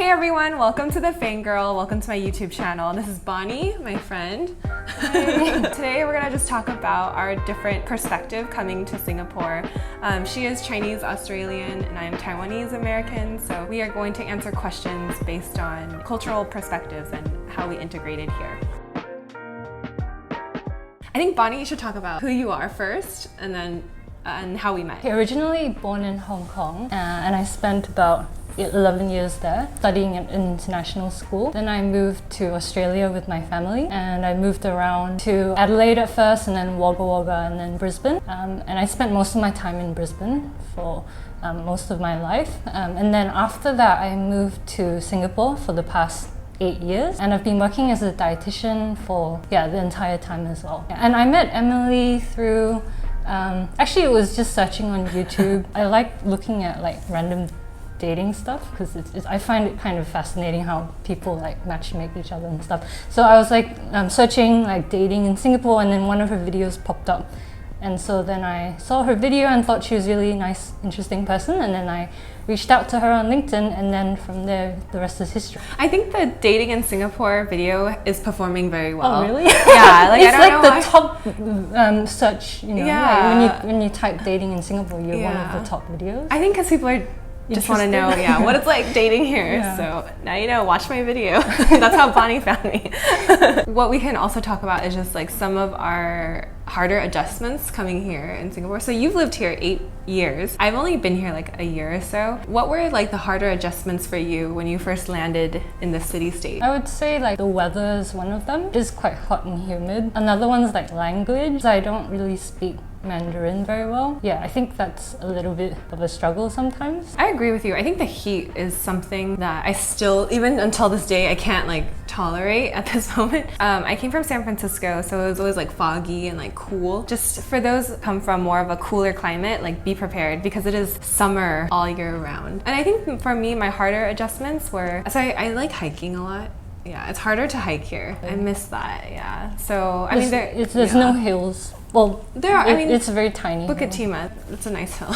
Hey everyone, welcome to the Fang Girl. Welcome to my YouTube channel. This is Bonnie, my friend. Today we're gonna just talk about our different perspective coming to Singapore. She is Chinese Australian and I am Taiwanese American, so we are going to answer questions based on cultural perspectives and how we integrated here. I think Bonnie, you should talk about who you are first and how we met. Originally born in Hong Kong and I spent about 11 years there studying at an international school. Then I moved to Australia with my family and I moved around to Adelaide at first and then Wagga Wagga and then Brisbane. And I spent most of my time in Brisbane for most of my life. And then after that I moved to Singapore for the past 8 years and I've been working as a dietitian for the entire time as well. And I met Emily through actually it was just searching on YouTube. I like looking at like random dating stuff because I find it kind of fascinating how people like matchmake each other and stuff. So I was like searching like dating in Singapore and then one of her videos popped up. And so then I saw her video and thought she was a really nice, interesting person. And then I reached out to her on LinkedIn and then from there, the rest is history. I think the dating in Singapore video is performing very well. Oh, really? Yeah, like it's I don't like know the top search, you know, like when you type dating in Singapore, you're one of the top videos. I think because people are just want to know, what it's like dating here. So now you know, watch my video. That's how Bonnie found me. What we can also talk about is just like some of our harder adjustments coming here in Singapore. So you've lived here 8 years. I've only been here like a year or so. What were like the harder adjustments for you when you first landed in the city-state? I would say like the weather is one of them. It is quite hot and humid. Another one's like language. I don't really speak Mandarin very well. Yeah, I think that's a little bit of a struggle sometimes. I agree with you. I think the heat is something that I still, even until this day, I can't like tolerate at this moment. I came from San Francisco, so it was always like foggy and like cool. Just for those who come from more of a cooler climate, like be prepared because it is summer all year round. And I think for me, my harder adjustments were, so I like hiking a lot. Yeah, it's harder to hike here. I miss that, yeah. So, I mean, there's no hills. Well, there are, it's a very tiny Bukit Timah, it's a nice hill.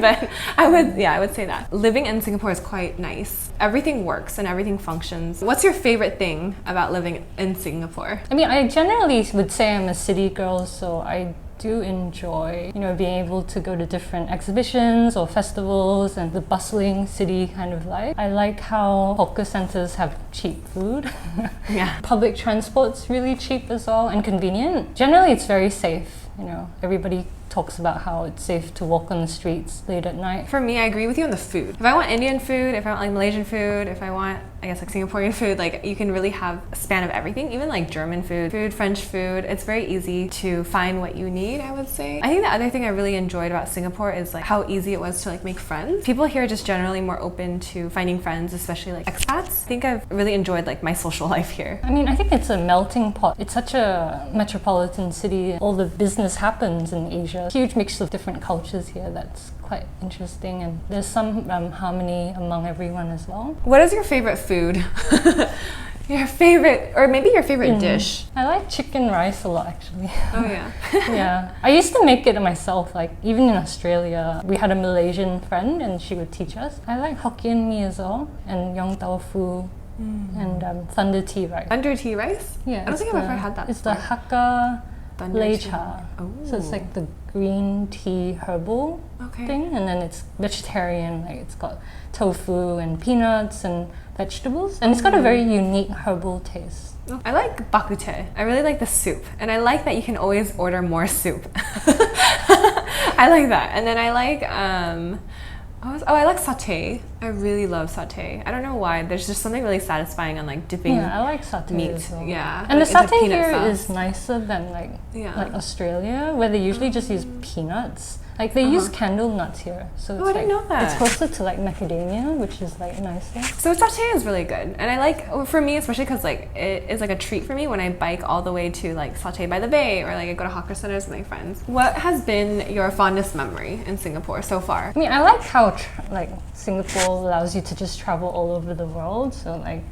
But I would say that. Living in Singapore is quite nice. Everything works and everything functions. What's your favorite thing about living in Singapore? I mean, I generally would say I'm a city girl, so I do enjoy, you know, being able to go to different exhibitions or festivals and the bustling city kind of life. I like how hawker centers have cheap food. Yeah. Public transport's really cheap as well and convenient. Generally, it's very safe. You know, everybody talks about how it's safe to walk on the streets late at night. For me, I agree with you on the food. If I want Indian food, if I want like Malaysian food, if I want, I guess like Singaporean food, like you can really have a span of everything, even like German food, French food. It's very easy to find what you need, I would say. I think the other thing I really enjoyed about Singapore is like how easy it was to like make friends. People here are just generally more open to finding friends, especially like expats. I think I've really enjoyed like my social life here. I mean, I think it's a melting pot. It's such a metropolitan city. All the business happens in Asia. Huge mix of different cultures here that's quite interesting, and there's some harmony among everyone as well. What is your favorite food? Your favorite, or maybe your favorite dish? I like chicken rice a lot actually. Oh yeah. Yeah. I used to make it myself, like even in Australia. We had a Malaysian friend and she would teach us. I like Hokkien mee as well, and yong tau foo. And thunder tea rice. Thunder tea rice? Yeah. I don't think I've ever had that It's before. the Hakka lei cha. Oh. So it's like the green tea herbal thing, and then it's vegetarian, like it's got tofu and peanuts and vegetables, and it's got a very unique herbal taste. I like bak kut teh. I really like the soup, and I like that you can always order more soup. I like that. And then I like I like satay. I really love satay. I don't know why. There's just something really satisfying on like dipping. Yeah, I like satay meat. as well. Yeah, and like, the satay peanut here sauce is nicer than like Australia, where they usually just use peanuts. Like they use candle nuts here, so it's I didn't know that. It's closer to like macadamia, which is like nicer. So satay is really good, and I like, for me especially, because like it is like a treat for me when I bike all the way to like Satay by the Bay, or like I go to hawker centers with my friends. What has been your fondest memory in Singapore so far? I mean, I like how like Singapore allows you to just travel all over the world. So like,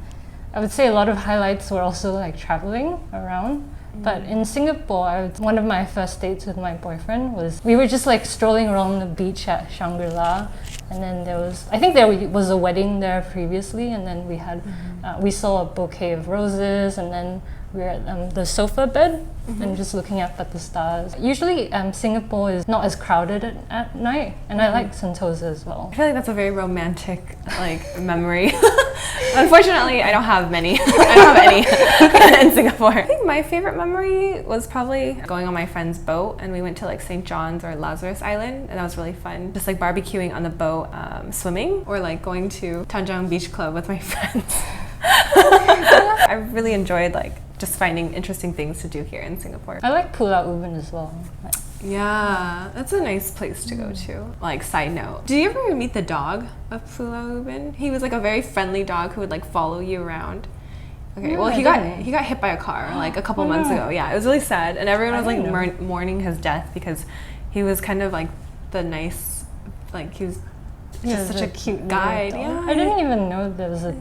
I would say a lot of highlights were also like traveling around. But in Singapore, one of my first dates with my boyfriend was, we were just like strolling around the beach at Shangri-La And then I think there was a wedding there previously, and then we had, we saw a bouquet of roses, and then we were at the sofa bed and just looking up at the stars. Usually Singapore is not as crowded at night, and I like Sentosa as well. I feel like that's a very romantic memory. Unfortunately, I don't have many. I don't have any in Singapore. I think my favorite memory was probably going on my friend's boat, and we went to St. John's or Lazarus Island, and that was really fun. Just barbecuing on the boat, swimming, or going to Tanjung Beach Club with my friends. I really enjoyed just finding interesting things to do here in Singapore. I like Pulau Ubin as well. Yeah, that's a nice place to go to. Side note, did you ever meet the dog of Pulau Ubin? He was a very friendly dog who would follow you around. Okay, No, well he I got hit by a car a couple months ago. Yeah, it was really sad, and everyone was mourning his death because he was kind of the nice, he was just such a cute guide. Yeah, I didn't even know there was a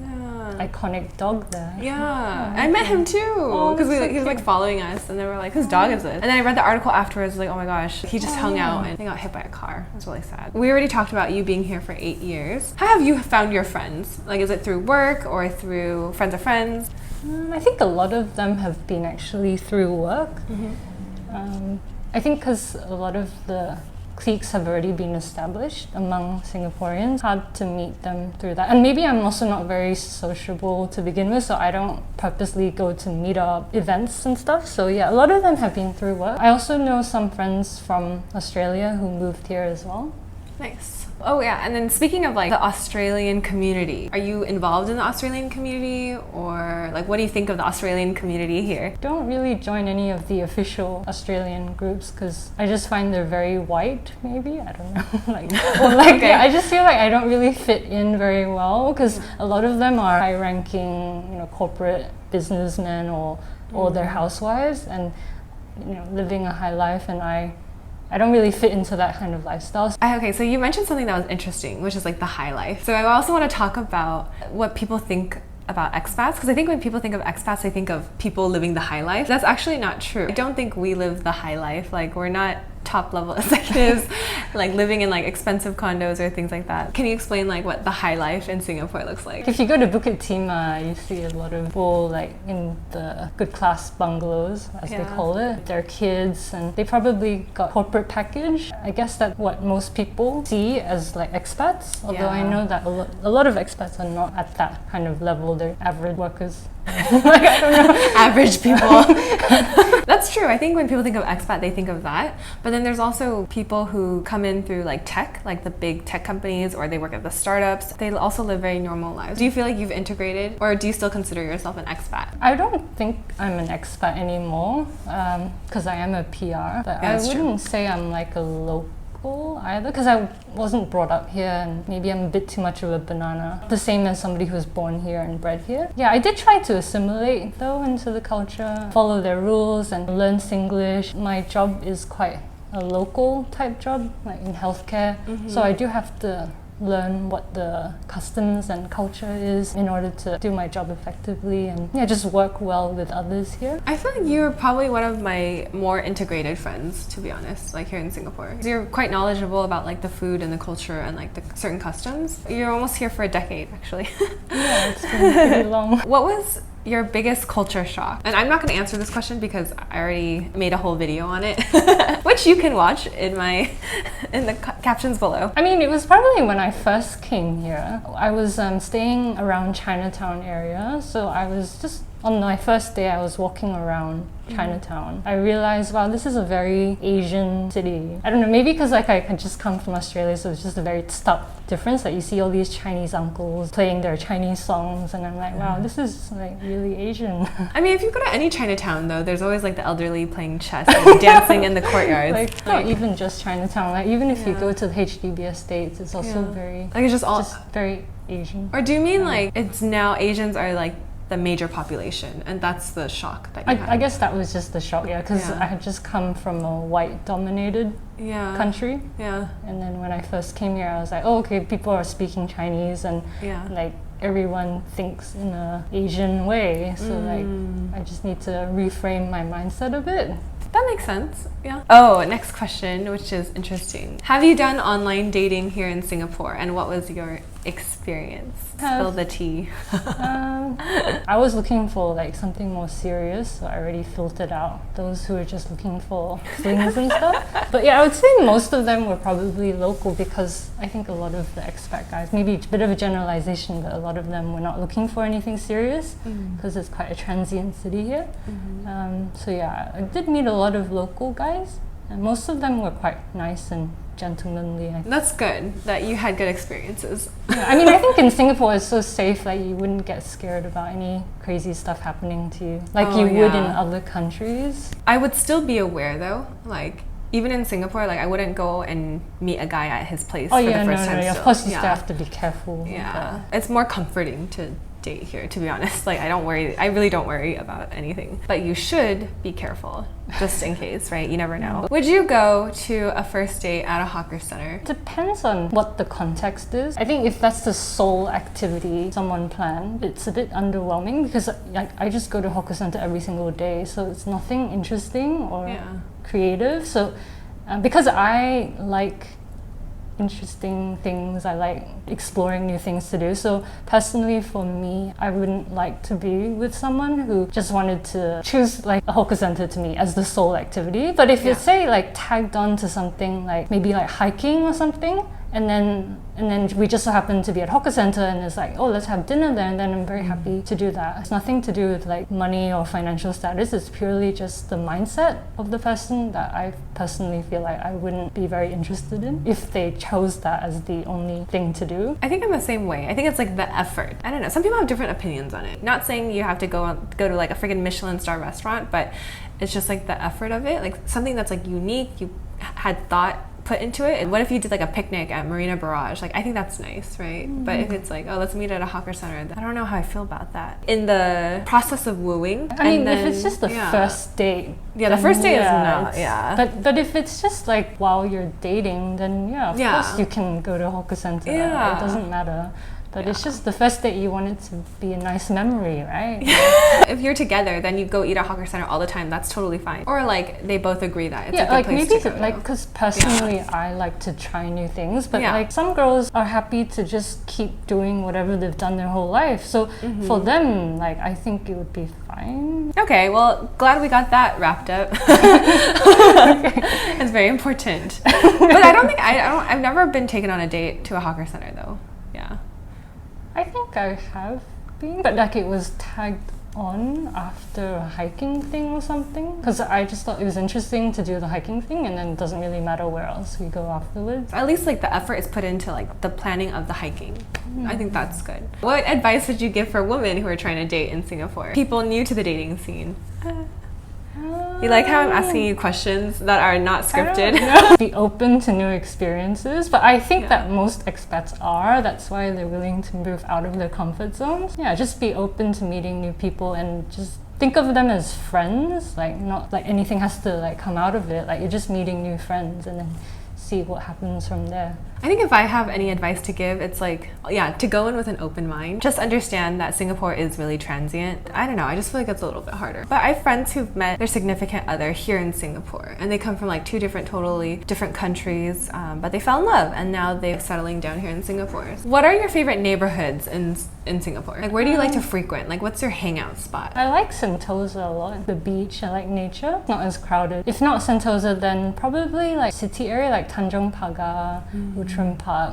iconic dog there. Yeah, I met him too because he was following us, and they were whose dog is this? And then I read the article afterwards, oh my gosh, he just hung out and he got hit by a car. It was really sad. We already talked about you being here for 8 years. How have you found your friends? Is it through work or through friends of friends? I think a lot of them have been actually through work. I think because a lot of the cliques have already been established among Singaporeans. Hard to meet them through that. And maybe I'm also not very sociable to begin with, so I don't purposely go to meet up events and stuff. So yeah, a lot of them have been through work. I also know some friends from Australia who moved here as well. Nice. Oh yeah, and then speaking of the Australian community, are you involved in the Australian community, or what do you think of the Australian community here? Don't really join any of the official Australian groups because I just find they're very white, maybe, I don't know. Okay. Yeah, I just feel I don't really fit in very well because a lot of them are high-ranking, corporate businessmen or their housewives and living a high life, and I don't really fit into that kind of lifestyle. Okay, so you mentioned something that was interesting, which is the high life. So I also want to talk about what people think about expats, because I think when people think of expats, they think of people living the high life. That's actually not true. I don't think we live the high life. We're not top level executives living in expensive condos or things like that. Can you explain what the high life in Singapore looks like? If you go to Bukit Timah, you see a lot of people in the good class bungalows, as they call it, their kids, and they probably got corporate package. I guess that's what most people see as expats, although I know that a lot of expats are not at that kind of level. They're average workers. I don't know. Average people. That's true. I think when people think of expat, they think of that. But then there's also people who come in through tech, the big tech companies, or they work at the startups. They also live very normal lives. Do you feel you've integrated, or do you still consider yourself an expat? I don't think I'm an expat anymore because I am a PR, but I wouldn't say I'm a local either, because I wasn't brought up here and maybe I'm a bit too much of a banana. The same as somebody who's born here and bred here. Yeah, I did try to assimilate though into the culture, follow their rules and learn Singlish. My job is quite a local type job, in healthcare, so I do have to learn what the customs and culture is in order to do my job effectively and just work well with others here. I feel you're probably one of my more integrated friends, to be honest, here in Singapore. You're quite knowledgeable about the food and the culture and the certain customs. You're almost here for a decade, actually. Yeah, it's been pretty long. What was your biggest culture shock? And I'm not going to answer this question because I already made a whole video on it, which you can watch in the captions below. I mean, it was probably when I first came here. I was staying around Chinatown area, so I was just on my first day I was walking around Chinatown. I realized, wow, this is a very Asian city. I don't know, maybe because I had just come from Australia, so it's just a very stark difference that you see all these Chinese uncles playing their Chinese songs, and I'm wow, this is really Asian. I mean, if you go to any Chinatown though, there's always the elderly playing chess and dancing in the courtyards. Not even just Chinatown, even if you go to the HDB estates, it's also very it's just very Asian. Or do you mean it's now Asians are the major population, and that's the shock that you had? I guess that was just the shock, because I had just come from a white-dominated country. Yeah. And then when I first came here, I was oh, okay, people are speaking Chinese, and everyone thinks in an Asian way. So I just need to reframe my mindset a bit. That makes sense. Yeah. Oh, next question, which is interesting. Have you done online dating here in Singapore, and what was your experience? Spill the tea. I was looking for like something more serious, so I already filtered out those who were just looking for flings and stuff. But yeah, I would say most of them were probably local, because I think a lot of the expat guys, maybe a bit of a generalization, but a lot of them were not looking for anything serious, because it's quite a transient city here. So yeah, I did meet a lot of local guys, and most of them were quite nice and gentlemanly. That's good that you had good experiences. Yeah, I mean, I think in Singapore it's so safe that you wouldn't get scared about any crazy stuff happening to you like you would in other countries. I would still be aware though, like even in Singapore, like I wouldn't go and meet a guy at his place for the first time. Of course you still have to be careful. Yeah, it's more comforting to date here, to be honest. Like I really don't worry about anything, but you should be careful just in case, right? You never know. Would you go to a first date at a hawker center? Depends on what the context is. I think if that's the sole activity someone planned, it's a bit underwhelming, because I just go to hawker center every single day, so it's nothing interesting or creative. So because I like interesting things, I like exploring new things to do. So personally for me, I wouldn't like to be with someone who just wanted to choose like a hawker center to me as the sole activity. But if you say like tagged on to something like maybe like hiking or something, and then we just so happen to be at hawker center and it's like, oh, let's have dinner there, and then I'm very happy to do that. It's nothing to do with like money or financial status. It's purely just the mindset of the person that I personally feel like I wouldn't be very interested in if they chose that as the only thing to do. I think I'm the same way. I think it's like the effort. I don't know. Some people have different opinions on it. Not saying you have to go to like a freaking Michelin star restaurant, but it's just like the effort of it, like something that's like unique. You had thought put into it. And what if you did like a picnic at Marina Barrage? Like I think that's nice, right? But if it's like, oh, let's meet at a hawker center, I don't know how I feel about that. In the process of wooing, I mean, if it's just the first date, the first date is not. But if it's just like while you're dating, then of course you can go to a hawker center. It doesn't matter. But it's just the first date, you want it to be a nice memory, right? If you're together, then you go eat at hawker center all the time. That's totally fine. Or like they both agree that it's a good place to go. Like because personally, I like to try new things. But like some girls are happy to just keep doing whatever they've done their whole life. So for them, like I think it would be fine. Okay, well, glad we got that wrapped up. It's very important. But I don't think I've never been taken on a date to a hawker center though. Yeah. I think I have been, but like it was tagged on after a hiking thing or something, because I just thought it was interesting to do the hiking thing, and then it doesn't really matter where else we go afterwards. At least like the effort is put into like the planning of the hiking. I think that's good. What advice would you give for women who are trying to date in Singapore? People new to the dating scene. You like how I'm asking you questions that are not scripted? Be open to new experiences, but I think that most expats are. That's why they're willing to move out of their comfort zones. Yeah, just be open to meeting new people and just think of them as friends. Like not like anything has to like come out of it. Like you're just meeting new friends and then see what happens from there. I think if I have any advice to give, it's like, to go in with an open mind. Just understand that Singapore is really transient. I don't know, I just feel like it's a little bit harder. But I have friends who've met their significant other here in Singapore, and they come from like two totally different countries, but they fell in love, and now they're settling down here in Singapore. What are your favorite neighborhoods in Singapore? Like where do you like to frequent? Like what's your hangout spot? I like Sentosa a lot. The beach, I like nature. It's not as crowded. If not Sentosa, then probably like city area like Tanjong Pagar, Lukrembo.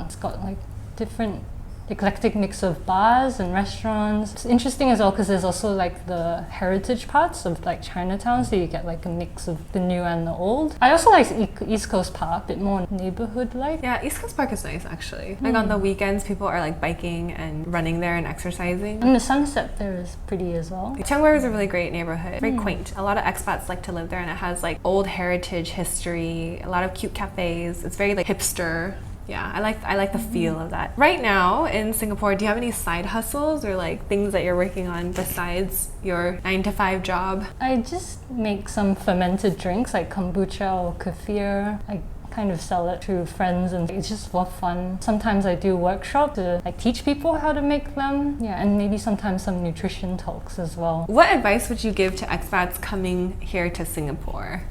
It's got like different eclectic mix of bars and restaurants. It's interesting as well because there's also like the heritage parts of like Chinatown, so you get like a mix of the new and the old. I also like East Coast Park, a bit more neighborhood-like. Yeah, East Coast Park is nice actually. Like on the weekends, people are like biking and running there and exercising. And the sunset there is pretty as well. Chiang Mai is a really great neighborhood, very quaint. A lot of expats like to live there, and it has like old heritage history, a lot of cute cafes. It's very like hipster. Yeah, I like the feel of that. Right now in Singapore, do you have any side hustles or like things that you're working on besides your 9-to-5 job? I just make some fermented drinks like kombucha or kefir. I kind of sell it to friends, and it's just for fun. Sometimes I do workshops to like teach people how to make them. Yeah, and maybe sometimes some nutrition talks as well. What advice would you give to expats coming here to Singapore?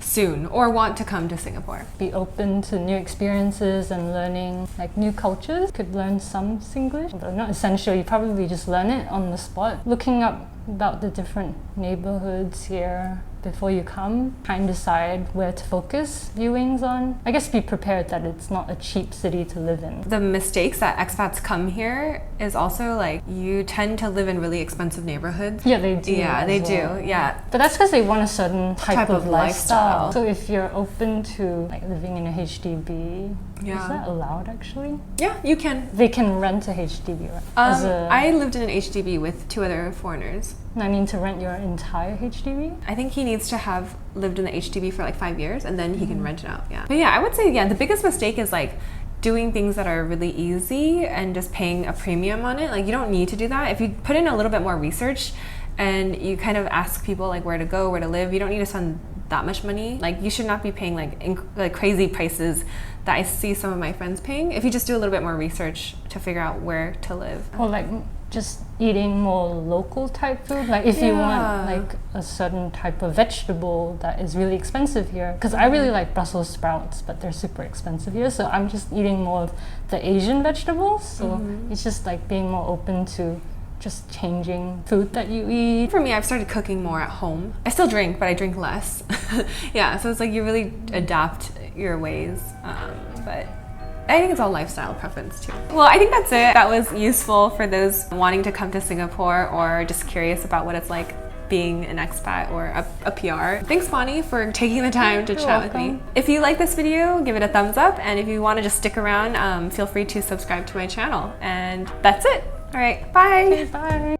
soon or want to come to Singapore. Be open to new experiences and learning like new cultures. Could learn some Singlish, but not essential. You probably just learn it on the spot. Looking up about the different neighborhoods here before you come, try and decide where to focus viewings on. I guess be prepared that it's not a cheap city to live in. The mistakes that expats come here is also like you tend to live in really expensive neighborhoods. Yeah, they do. Yeah, they do. Yeah. But that's because they want a certain type of lifestyle. So if you're open to like living in a HDB, is that allowed actually? Yeah, you can. They can rent a HDB, right? I lived in an HDB with 2 other foreigners. I mean, to rent your entire HDB? I think he needs to have lived in the HDB for like 5 years and then he can rent it out. Yeah. But yeah, I would say the biggest mistake is like doing things that are really easy and just paying a premium on it. Like you don't need to do that. If you put in a little bit more research and you kind of ask people like where to go, where to live, you don't need to spend that much money. Like you should not be paying like crazy prices that I see some of my friends paying. If you just do a little bit more research to figure out where to live. Or like just eating more local type food. Like if you want like a certain type of vegetable that is really expensive here. Because I really like Brussels sprouts, but they're super expensive here. So I'm just eating more of the Asian vegetables. So it's just like being more open to just changing food that you eat. For me, I've started cooking more at home. I still drink, but I drink less. Yeah, so it's like you really adapt your ways. But I think it's all lifestyle preference too. Well, I think that's it. That was useful for those wanting to come to Singapore or just curious about what it's like being an expat or a PR. Thanks, Bonnie, for taking the time to chat with me. If you like this video, give it a thumbs up. And if you want to just stick around, feel free to subscribe to my channel. And that's it. All right, bye. Okay, bye.